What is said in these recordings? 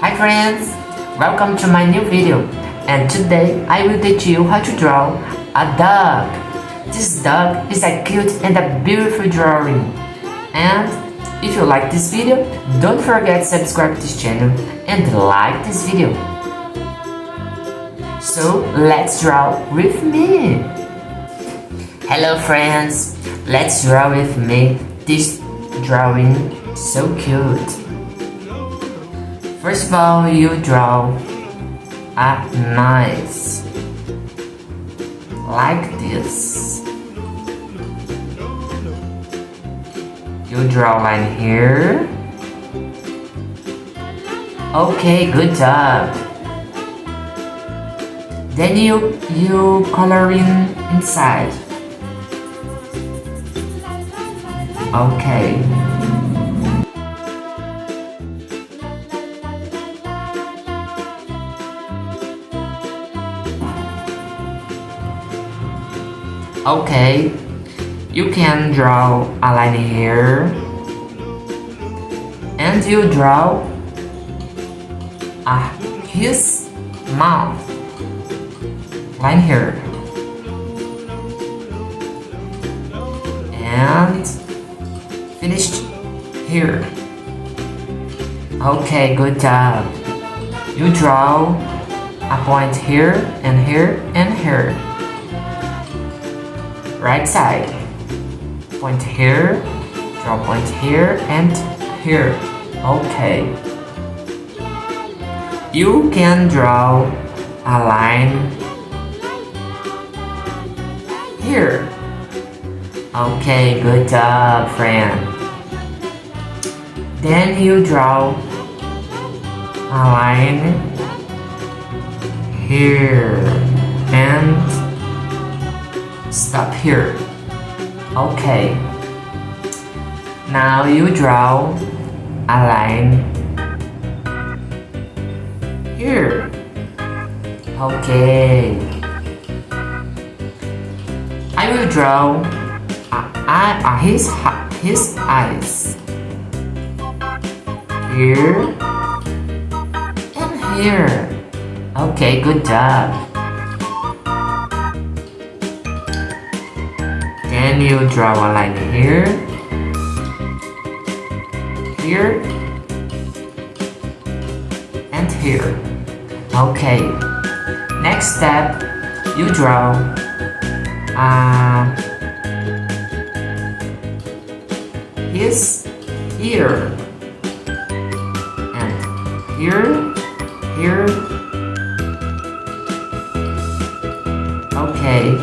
Hi friends, welcome to my new video, and today I will teach you how to draw a dog. This dog is a cute and a beautiful drawing. And if you like this video, don't forget to subscribe to this channel and like this video. So let's draw with me. Hello friends, let's draw with me. This drawing is so cute. First of all, you draw a nice like this. You draw a line here. Okay, good job. Then you color in inside. Okay. Okay, you can draw a line here, and you draw his mouth line here, and finished here. Okay, good job. You draw a point here and here and here. Right side. Point here, draw point here and here. Okay. You can draw a line here. Okay, good job, friend. Then you draw a line here and stop here. Okay. Now you draw a line here. Okay. I will draw his eyes here and here. Okay, good job. Then you draw a line here, here, and here. Okay. Next step, you draw his ear, and here, here. Okay.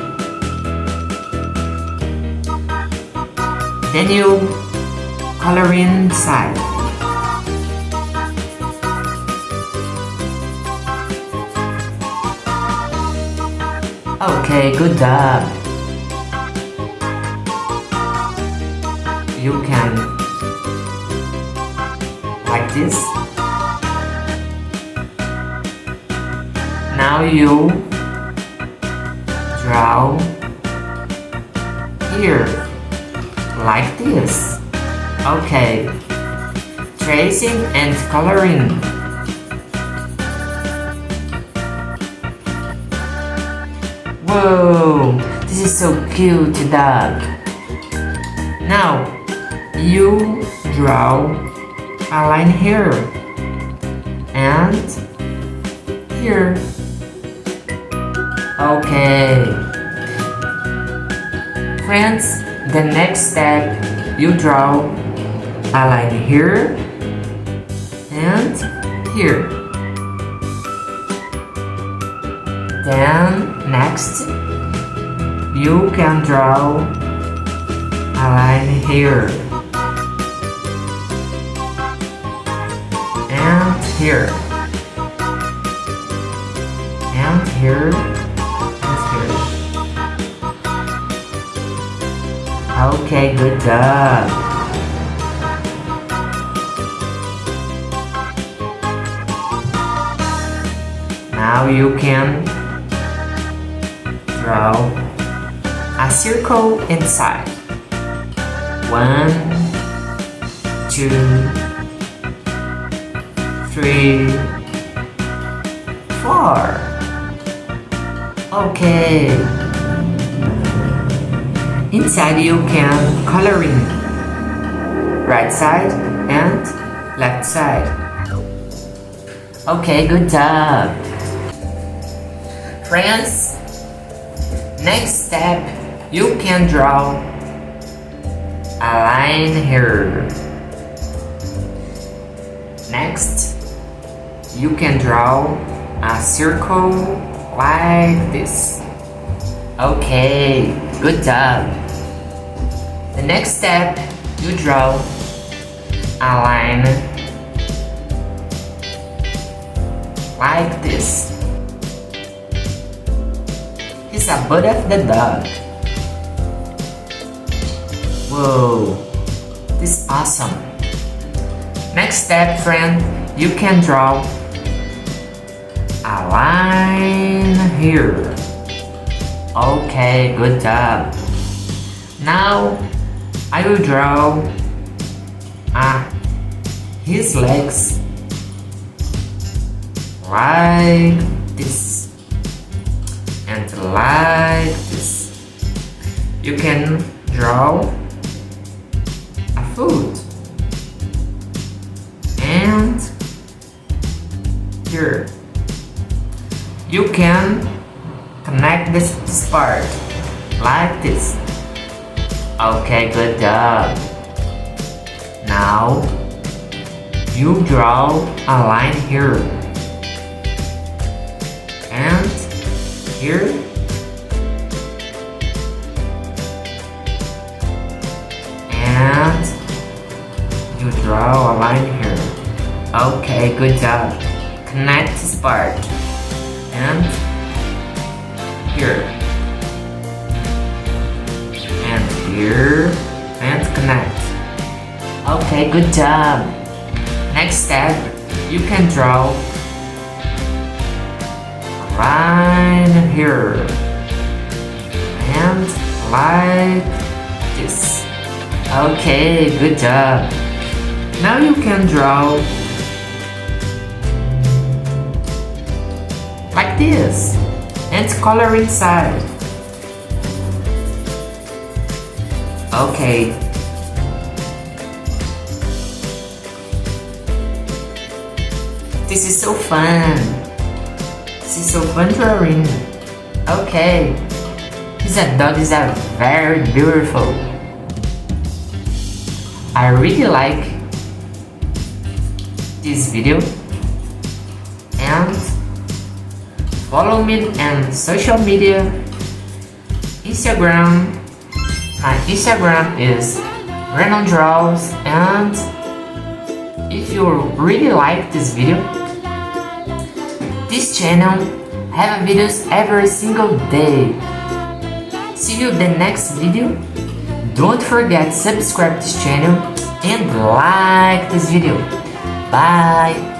Then you color inside. Okay, good job. You can like this. Now you draw here. Like this. Okay. Tracing and coloring. Whoa, this is so cute, dog. Now, you draw a line here and here. Okay. Friends, the next step, you draw a line here and here. Then next, you can draw a line here and here and here and here. Okay, good job. Now you can draw a circle inside. 1, 2, 3, 3, 4. Okay. Inside you can coloring right side and left side. Okay, good job. Friends, next step, you can draw a line here. Next, you can draw a circle like this. Okay, good job. The next step, you draw a line like this. He's a butt of the dog. Whoa, this is awesome. Next step, friend, you can draw a line here. Okay, good job. Now I will draw his legs like this and like this. You can draw a foot and here. You can connect this part like this. Okay, good job. Now you draw a line here and here and you draw a line here. Okay, good job. Connect this part and here and here and connect. Okay, good job. Next step, you can draw a line here and like this. Okay, good job. Now you can draw like this and color inside. Okay. This is so fun. This is so fun drawing. Okay. This dog is very beautiful. I really like this video and follow me on social media. Instagram. My Instagram is Random Draws, and if you really like this video, this channel have videos every single day. See you in the next video. Don't forget to subscribe this channel and like this video. Bye.